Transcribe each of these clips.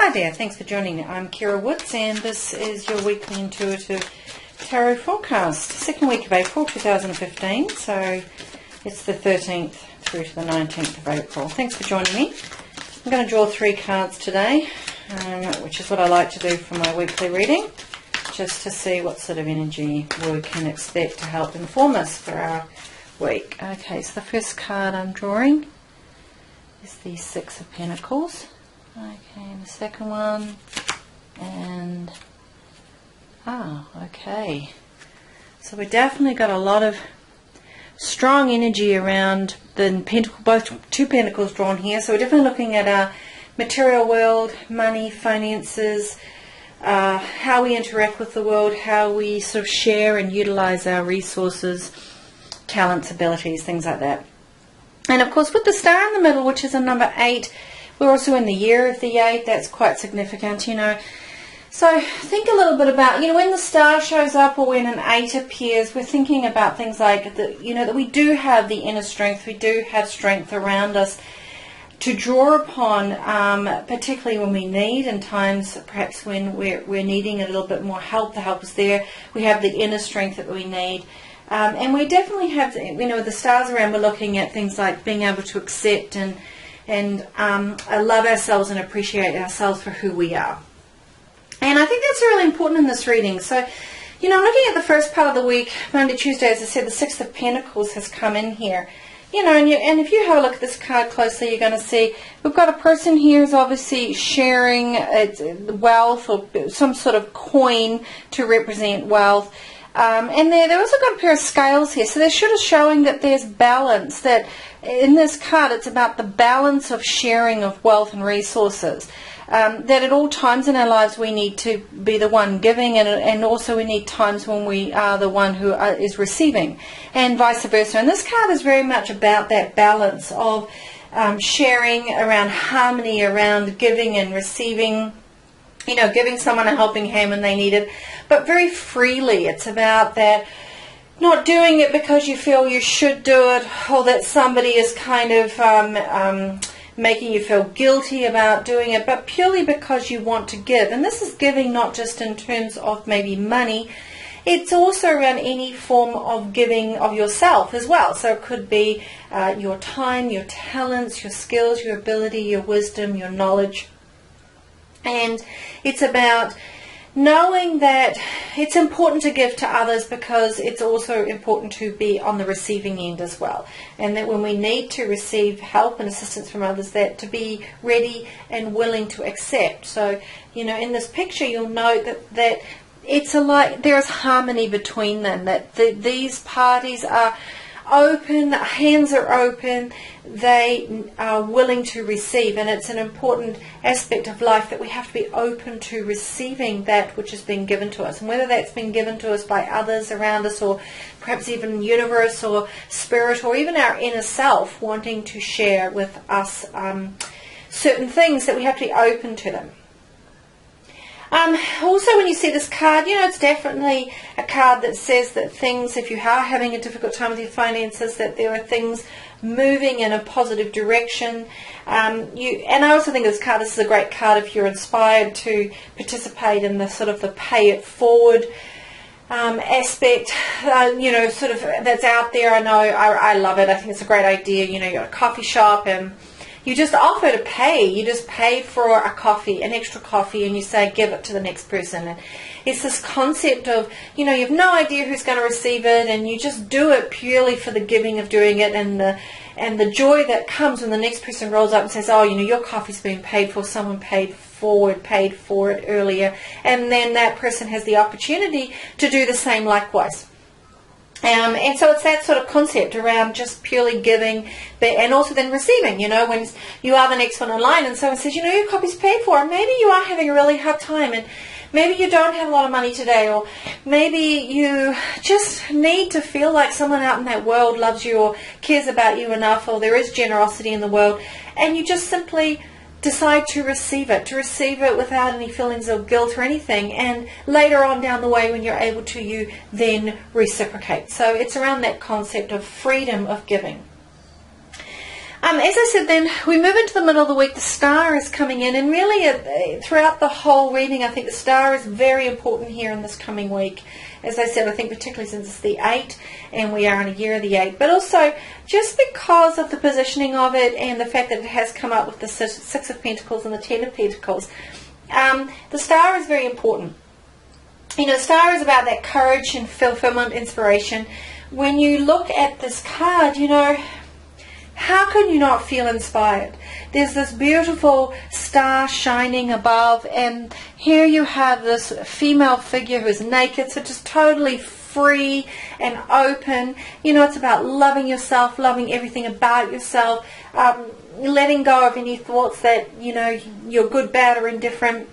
Hi there, thanks for joining me. I'm Kira Woods and this is your weekly intuitive tarot forecast. Second week of April 2015, so it's the 13th through to the 19th of April. Thanks for joining me. I'm going to draw 3 cards today, which is what I like to do for my weekly reading, just to see what sort of energy we can expect to help inform us for our week. Okay, so the first card I'm drawing is the Six of Pentacles. Okay, and the second one, and okay, so we definitely got a lot of strong energy around the pentacle, both 2 pentacles drawn here. So we're definitely looking at our material world, money, finances, how we interact with the world, how we sort of share and utilize our resources, talents, abilities, things like that. And of course with the star in the middle, which is a number 8, we're also in the year of the 8. That's quite significant, you know. So think a little bit about, you know, when the star shows up or when an 8 appears, we're thinking about things like, that we do have the inner strength. We do have strength around us to draw upon, particularly when we need, and times perhaps when we're needing a little bit more help. The help is there. We have the inner strength that we need. And we definitely have, you know, with the stars around, we're looking at things like being able to accept and love ourselves and appreciate ourselves for who we are. And I think that's really important in this reading. So, you know, I'm looking at the first part of the week, Monday, Tuesday, as I said, the Six of Pentacles has come in here. You know, and if you have a look at this card closely, you're going to see we've got a person here who's obviously sharing wealth or some sort of coin to represent wealth. And they've also got a pair of scales here, so they're sort of showing that there's balance, that in this card it's about the balance of sharing of wealth and resources, that at all times in our lives we need to be the one giving, and also we need times when we are the one who is receiving, and vice versa. And this card is very much about that balance of sharing, around harmony, around giving and receiving. You know, giving someone a helping hand when they need it, but very freely. It's about that, not doing it because you feel you should do it, or that somebody is kind of making you feel guilty about doing it, but purely because you want to give. And this is giving not just in terms of maybe money, it's also around any form of giving of yourself as well. So it could be your time, your talents, your skills, your ability, your wisdom, your knowledge. And it's about knowing that it's important to give to others, because it's also important to be on the receiving end as well. And that when we need to receive help and assistance from others, that to be ready and willing to accept. So, you know, in this picture you'll note that it's there is harmony between them, that these parties are open, hands are open, they are willing to receive. And it's an important aspect of life that we have to be open to receiving that which has been given to us, and whether that's been given to us by others around us, or perhaps even universe or spirit, or even our inner self wanting to share with us certain things, that we have to be open to them. Also, when you see this card, you know, it's definitely a card that says that things, if you are having a difficult time with your finances, that there are things moving in a positive direction. And I also think this is a great card if you're inspired to participate in the sort of the pay it forward aspect, you know, sort of that's out there. I know, I love it. I think it's a great idea. You know, you're at a coffee shop and you just offer to pay. You just pay for a coffee, an extra coffee, and you say, give it to the next person. And it's this concept of, you know, you have no idea who's going to receive it, and you just do it purely for the giving of doing it, and the joy that comes when the next person rolls up and says, oh, you know, your coffee's been paid for, someone paid for it earlier, and then that person has the opportunity to do the same likewise. And so it's that sort of concept around just purely giving, and also then receiving. You know, when you are the next one in line and someone says, you know, your coffee's paid for, and maybe you are having a really hard time, and maybe you don't have a lot of money today, or maybe you just need to feel like someone out in that world loves you or cares about you enough, or there is generosity in the world, and you just simply decide to receive it without any feelings of guilt or anything, and later on down the way when you're able to, you then reciprocate. So it's around that concept of freedom of giving. As I said, then we move into the middle of the week. The star is coming in, and really throughout the whole reading, I think the star is very important here in this coming week. As I said, I think particularly since it's the 8 and we are in a year of the 8, but also just because of the positioning of it and the fact that it has come up with the 6 of Pentacles and the 10 of Pentacles, the star is very important. You know, the star is about that courage and fulfillment, inspiration. When you look at this card, you know, how can you not feel inspired? There's this beautiful star shining above, and here you have this female figure who's naked, so just totally free and open. You know, it's about loving yourself, loving everything about yourself, letting go of any thoughts that, you know, you're good, bad, or indifferent.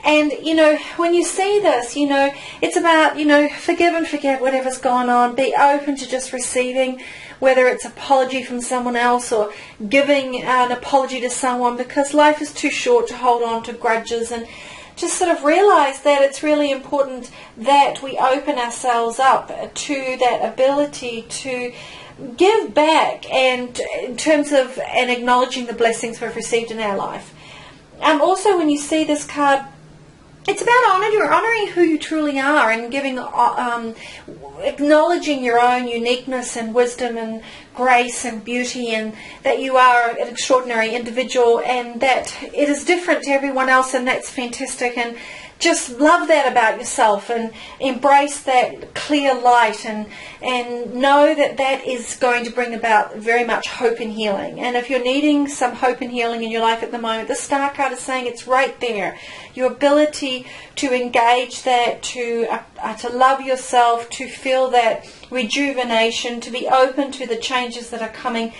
And, you know, when you see this, you know, it's about, you know, forgive and forget whatever's gone on. Be open to just receiving, whether it's apology from someone else or giving an apology to someone, because life is too short to hold on to grudges, and just sort of realize that it's really important that we open ourselves up to that ability to give back, and in terms of and acknowledging the blessings we've received in our life. Also, when you see this card, it's about honouring who you truly are, and giving, acknowledging your own uniqueness and wisdom and grace and beauty, and that you are an extraordinary individual, and that it is different to everyone else, and that's fantastic. And just love that about yourself, and embrace that clear light, and know that that is going to bring about very much hope and healing. And if you're needing some hope and healing in your life at the moment, the star card is saying it's right there. Your ability to engage that, to love yourself, to feel that rejuvenation, to be open to the changes that are coming,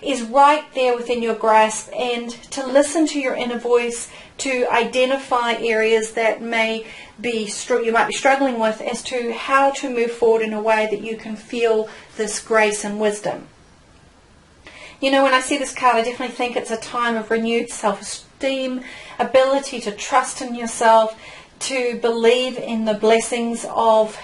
is right there within your grasp. And to listen to your inner voice, to identify areas that you might be struggling with, as to how to move forward in a way that you can feel this grace and wisdom. You know, when I see this card, I definitely think it's a time of renewed self-esteem, ability to trust in yourself, to believe in the blessings of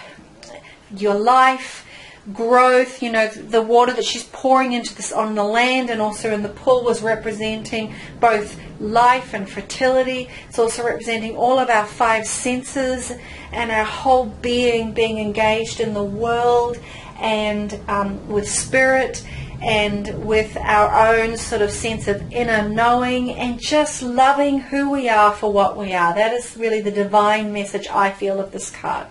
your life, growth. You know, the water that she's pouring into this on the land and also in the pool was representing both life and fertility. It's also representing all of our 5 senses and our whole being engaged in the world, and with spirit, and with our own sort of sense of inner knowing, and just loving who we are for what we are. That is really the divine message I feel of this card.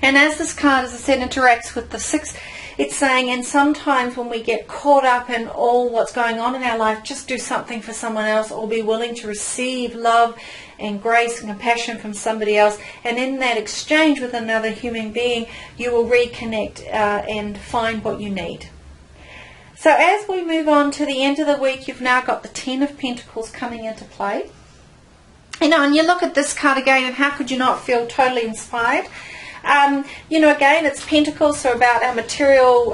And as this card, as I said, interacts with the 6, it's saying, and sometimes when we get caught up in all what's going on in our life, just do something for someone else, or be willing to receive love and grace and compassion from somebody else. And in that exchange with another human being, you will reconnect and find what you need. So as we move on to the end of the week, you've now got the 10 of Pentacles coming into play. You know, and you look at this card again, and how could you not feel totally inspired? You know, again, it's Pentacles, so about our material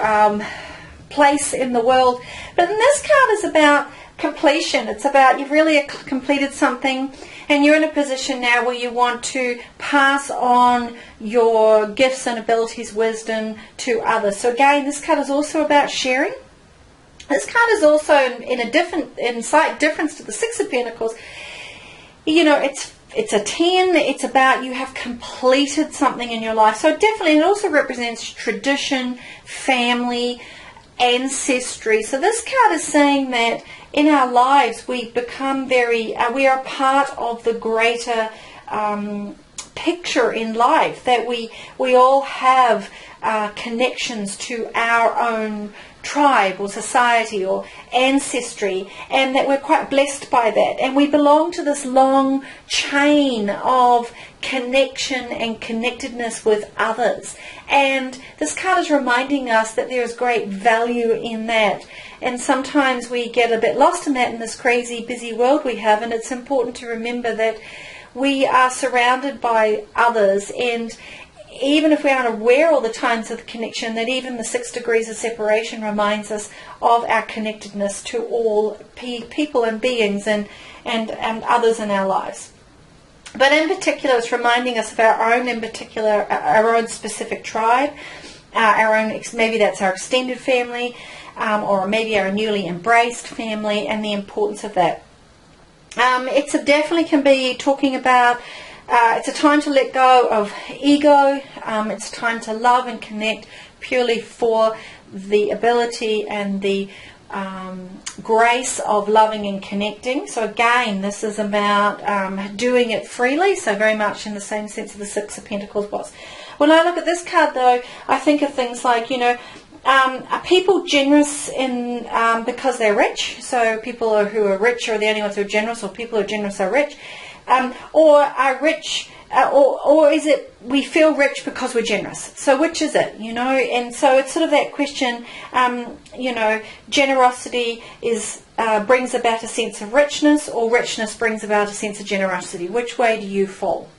place in the world. But then this card is about completion. It's about you've really completed something, and you're in a position now where you want to pass on your gifts and abilities, wisdom, to others. So again, this card is also about sharing. This card is also in slight difference to the 6 of Pentacles. You know, it's a 10. It's about you have completed something in your life. So definitely, it also represents tradition, family, ancestry. So this card is saying that in our lives we become we are part of the greater picture in life, that we all have connections to our own tribe or society or ancestry, and that we're quite blessed by that, and we belong to this long chain of connection and connectedness with others. And this card is reminding us that there is great value in that, and sometimes we get a bit lost in that in this crazy busy world we have, and it's important to remember that we are surrounded by others, and even if we aren't aware all the times of the connection, that even the 6 degrees of separation reminds us of our connectedness to all people and beings and others in our lives. But in particular, it's reminding us of our own specific tribe, our own, maybe that's our extended family, or maybe are a newly embraced family, and the importance of that. It's definitely can be talking about, it's a time to let go of ego. It's time to love and connect purely for the ability and the grace of loving and connecting. So again, this is about doing it freely, so very much in the same sense of the Six of Pentacles was. When I look at this card though, I think of things like, you know, are people generous in because they're rich? So people who are rich are the only ones who are generous, or people who are generous are rich? Or are rich, or is it we feel rich because we're generous? So which is it, you know? And so it's sort of that question, you know, generosity is brings about a sense of richness, or richness brings about a sense of generosity. Which way do you fall?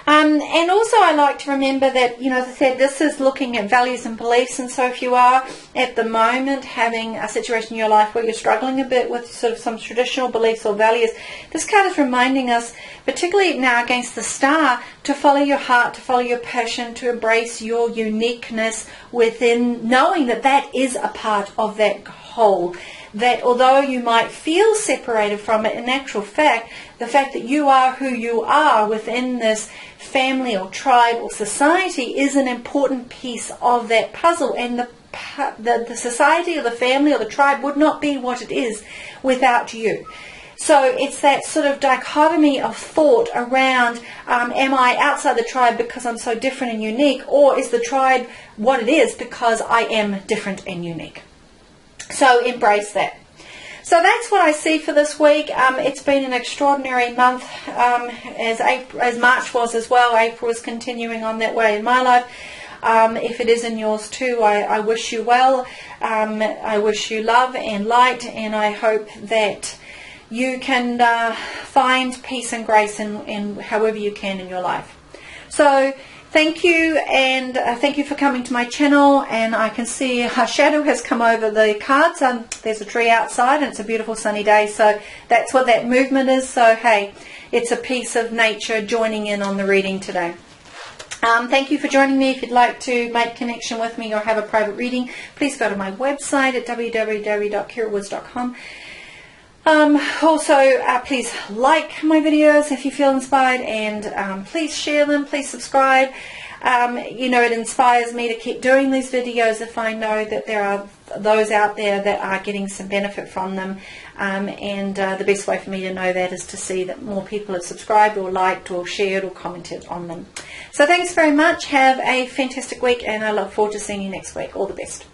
And also I like to remember that, you know, as I said, this is looking at values and beliefs, and so if you are at the moment having a situation in your life where you're struggling a bit with sort of some traditional beliefs or values, this card is reminding us, particularly now against the Star, to follow your heart, to follow your passion, to embrace your uniqueness within, knowing that that is a part of that whole. That although you might feel separated from it, in actual fact, the fact that you are who you are within this family or tribe or society is an important piece of that puzzle, and the society or the family or the tribe would not be what it is without you. So it's that sort of dichotomy of thought around, am I outside the tribe because I'm so different and unique, or is the tribe what it is because I am different and unique? So embrace that. So that's what I see for this week. It's been an extraordinary month, as March was as well. April is continuing on that way in my life. If it is in yours too, I wish you well. I wish you love and light, and I hope that you can find peace and grace in however you can in your life. So thank you, and thank you for coming to my channel. And I can see a shadow has come over the cards. There's a tree outside and it's a beautiful sunny day, so that's what that movement is. So hey, it's a piece of nature joining in on the reading today. Thank you for joining me. If you'd like to make connection with me or have a private reading, please go to my website at www.kirawoods.com. Also, please like my videos if you feel inspired, and please share them, please subscribe. You know, it inspires me to keep doing these videos if I know that there are those out there that are getting some benefit from them, and the best way for me to know that is to see that more people have subscribed or liked or shared or commented on them. So thanks very much. Have a fantastic week, and I look forward to seeing you next week. All the best.